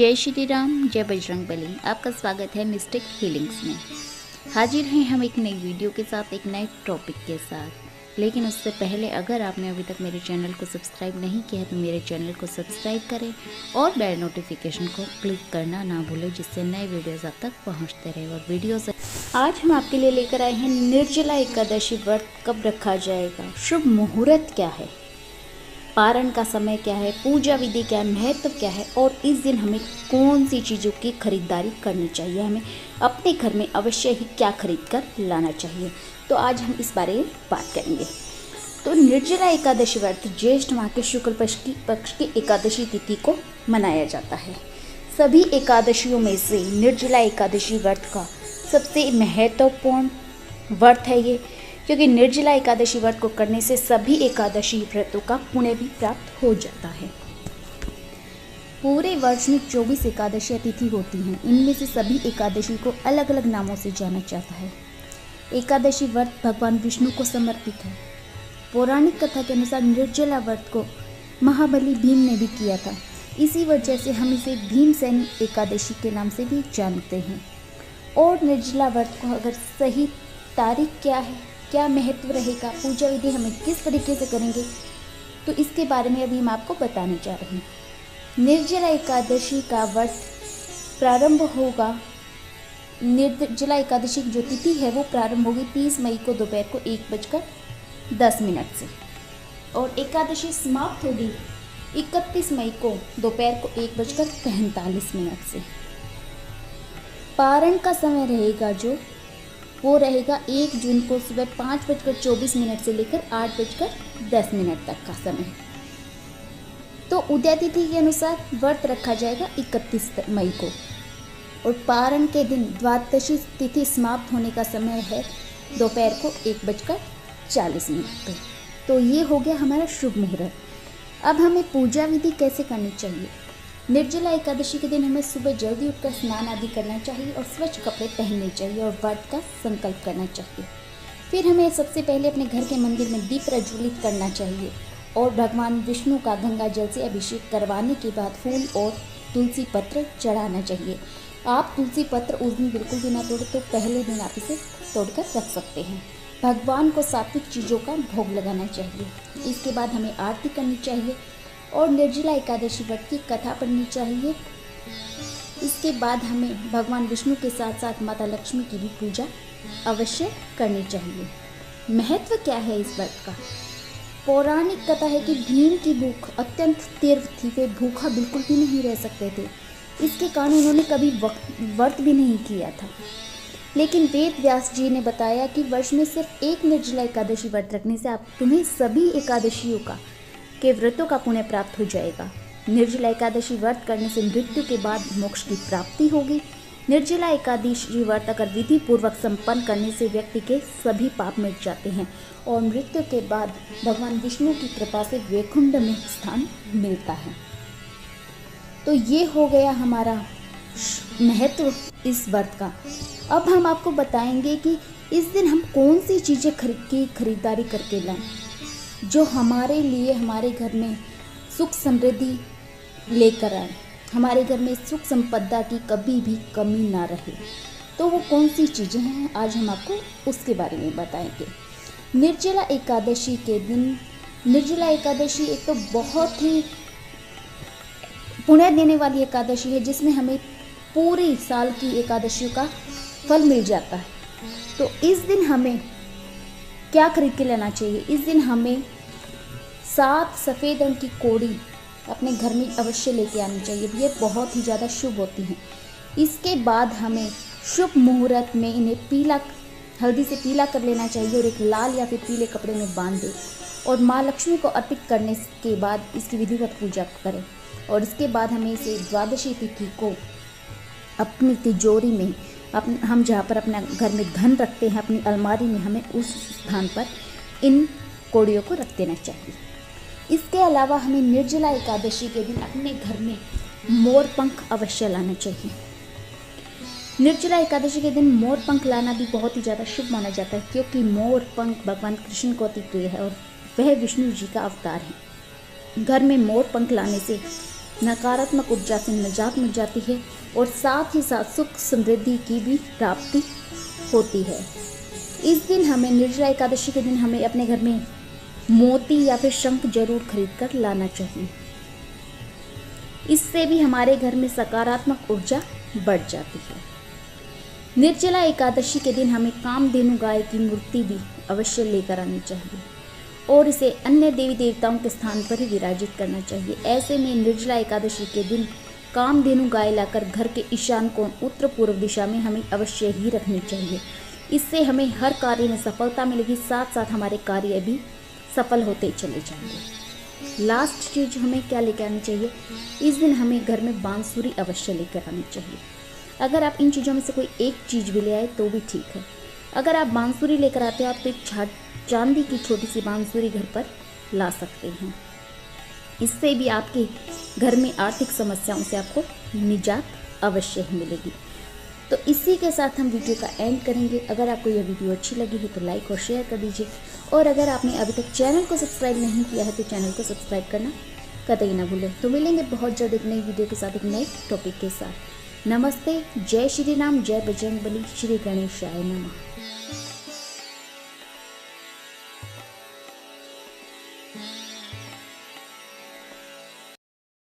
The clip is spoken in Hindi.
जय श्री राम, जय बजरंगबली। आपका स्वागत है मिस्टिक हीलिंग्स में। हाजिर हैं हम एक नई वीडियो के साथ, एक नए टॉपिक के साथ। लेकिन उससे पहले अगर आपने अभी तक मेरे चैनल को सब्सक्राइब नहीं किया तो मेरे चैनल को सब्सक्राइब करें और बेल नोटिफिकेशन को क्लिक करना ना भूलें, जिससे नए वीडियोस आप तक पहुंचते रहे। और वीडियोस आज हम आपके लिए लेकर आए हैं निर्जला एकादशी व्रत कब रखा जाएगा, शुभ मुहूर्त क्या है, पारण का समय क्या है, पूजा विधि क्या है, महत्व क्या है और इस दिन हमें कौन सी चीज़ों की खरीदारी करनी चाहिए, हमें अपने घर में अवश्य ही क्या खरीद कर लाना चाहिए। तो आज हम इस बारे में बात करेंगे। तो निर्जला एकादशी व्रत ज्येष्ठ माह के शुक्ल पक्ष की एकादशी तिथि को मनाया जाता है। सभी एकादशियों में से निर्जला एकादशी व्रत का सबसे महत्वपूर्ण व्रत है ये, क्योंकि निर्जला एकादशी व्रत को करने से सभी एकादशी व्रतों का पुण्य भी प्राप्त हो जाता है। पूरे वर्ष में 24 एकादशी तिथि होती हैं। इनमें से सभी एकादशी को अलग अलग नामों से जाना जाता है। एकादशी व्रत भगवान विष्णु को समर्पित है। पौराणिक कथा के अनुसार निर्जला व्रत को महाबली भीम ने भी किया था। इसी वजह से हम इसे भीमसेन एकादशी के नाम से भी जानते हैं। और निर्जला व्रत को अगर सही तारीख क्या है, क्या महत्व रहेगा, पूजा विधि हमें किस तरीके से करेंगे, तो इसके बारे में अभी हम आपको बताने जा रहे हैं। निर्जला एकादशी का व्रत प्रारंभ होगा, निर्जला एकादशी की जो तिथि है वो प्रारंभ होगी 30 मई को दोपहर को 1:10 से और एकादशी समाप्त होगी 31 मई को दोपहर को 1:45 से। पारण का समय रहेगा वो रहेगा 1 जून को सुबह 5:24 से लेकर 8:10 तक का समय। तो उदय तिथि के अनुसार व्रत रखा जाएगा 31 मई को और पारण के दिन द्वादशी तिथि समाप्त होने का समय है दोपहर को 1:40 पे। तो ये हो गया हमारा शुभ मुहूर्त। अब हमें पूजा विधि कैसे करनी चाहिए। निर्जला एकादशी के दिन हमें सुबह जल्दी उठकर स्नान आदि करना चाहिए और स्वच्छ कपड़े पहनने चाहिए और व्रत का संकल्प करना चाहिए। फिर हमें सबसे पहले अपने घर के मंदिर में दीप प्रज्वलित करना चाहिए और भगवान विष्णु का गंगा जल से अभिषेक करवाने के बाद फूल और तुलसी पत्र चढ़ाना चाहिए। आप तुलसी पत्र उस दिन बिल्कुल भी ना तोड़ें, तो पहले दिन आप इसे तोड़कर रख सकते हैं। भगवान को सात्विक चीज़ों का भोग लगाना चाहिए। इसके बाद हमें आरती करनी चाहिए और निर्जला एकादशी व्रत की कथा पढ़नी चाहिए। इसके बाद हमें भगवान विष्णु के साथ साथ माता लक्ष्मी की भी पूजा अवश्य करनी चाहिए। महत्व क्या है इस व्रत का। पौराणिक कथा है कि भीम की भूख अत्यंत तीव्र थी, वे भूखा बिल्कुल भी नहीं रह सकते थे। इसके कारण उन्होंने कभी व्रत भी नहीं किया था। लेकिन वेद व्यास जी ने बताया कि वर्ष में सिर्फ एक निर्जला एकादशी व्रत रखने से तुम्हें सभी एकादशियों के व्रतों का पुण्य प्राप्त हो जाएगा। निर्जला एकादशी व्रत करने से मृत्यु के बाद मोक्ष की प्राप्ति होगी। निर्जला एकादशी व्रत अगर विधि पूर्वक संपन्न करने से व्यक्ति के सभी पाप मिट जाते हैं और मृत्यु के बाद भगवान विष्णु की कृपा से वैकुंठ में स्थान मिलता है। तो ये हो गया हमारा महत्व इस व्रत का। अब हम आपको बताएंगे कि इस दिन हम कौन सी चीज़ें खरीदारी करके लाएं जो हमारे लिए हमारे घर में सुख समृद्धि लेकर आए, हमारे घर में सुख संपदा की कभी भी कमी ना रहे। तो वो कौन सी चीज़ें हैं, आज हम आपको उसके बारे में बताएंगे। निर्जला एकादशी के दिन, निर्जला एकादशी एक तो बहुत ही पुण्य देने वाली एकादशी है, जिसमें हमें पूरी साल की एकादशियों का फल मिल जाता है। तो इस दिन हमें क्या खरीद के लेना चाहिए। इस दिन हमें 7 सफ़ेद रंग की कोड़ी अपने घर में अवश्य लेके आनी चाहिए। ये बहुत ही ज़्यादा शुभ होती हैं। इसके बाद हमें शुभ मुहूर्त में इन्हें हल्दी से पीला कर लेना चाहिए और एक लाल या फिर पीले कपड़े में बांध दें और माँ लक्ष्मी को अर्पित करने के बाद इसकी विधिवत पूजा करें। और इसके बाद हमें इसे द्वादशी तिथि को अपनी तिजोरी में, हम जहाँ पर अपना घर में धन रखते हैं, अपनी अलमारी में हमें उस स्थान पर इन कोड़ियों को रख देना चाहिए। इसके अलावा हमें निर्जला एकादशी के दिन अपने घर में मोर पंख अवश्य लाना चाहिए। निर्जला एकादशी के दिन मोर पंख लाना भी बहुत ही ज़्यादा शुभ माना जाता है, क्योंकि मोर पंख भगवान कृष्ण को अति प्रिय है और वह विष्णु जी का अवतार है। घर में मोर पंख लाने से नकारात्मक ऊर्जा से निजात मिल जाती है और साथ ही साथ सुख समृद्धि की भी प्राप्ति होती है। इस दिन हमें, निर्जला एकादशी के दिन हमें अपने घर में मोती या फिर शंख जरूर खरीद कर लाना चाहिए। इससे भी हमारे घर में सकारात्मक ऊर्जा बढ़ जाती है। निर्जला एकादशी के दिन हमें कामधेनु गाय की मूर्ति भी अवश्य लेकर आनी चाहिए और इसे अन्य देवी देवताओं के स्थान पर ही विराजित करना चाहिए। ऐसे में निर्जला एकादशी के दिन कामधेनु गाय लाकर घर के ईशान कोण उत्तर पूर्व दिशा में हमें अवश्य ही रखनी चाहिए। इससे हमें हर कार्य में सफलता मिलेगी, साथ साथ हमारे कार्य भी सफल होते चले जाएंगे। लास्ट चीज हमें क्या लेकर आनी चाहिए, इस दिन हमें घर में बांसुरी अवश्य लेकर आनी चाहिए। अगर आप इन चीज़ों में से कोई एक चीज़ भी ले आए तो भी ठीक है। अगर आप बांसुरी लेकर आते हो आप तो एक चांदी की छोटी सी बांसुरी घर पर ला सकते हैं। इससे भी आपके घर में आर्थिक समस्याओं से आपको निजात अवश्य ही मिलेगी। तो इसी के साथ हम वीडियो का एंड करेंगे। अगर आपको यह वीडियो अच्छी लगी है तो लाइक और शेयर कर दीजिए और अगर आपने अभी तक चैनल को सब्सक्राइब नहीं किया है तो चैनल को सब्सक्राइब करना कतई ना भूलें। तो मिलेंगे बहुत जल्द एक नई वीडियो के साथ, एक नए टॉपिक के साथ। नमस्ते, जय श्री राम, जय बजरंगबली, श्री गणेशाय नमः।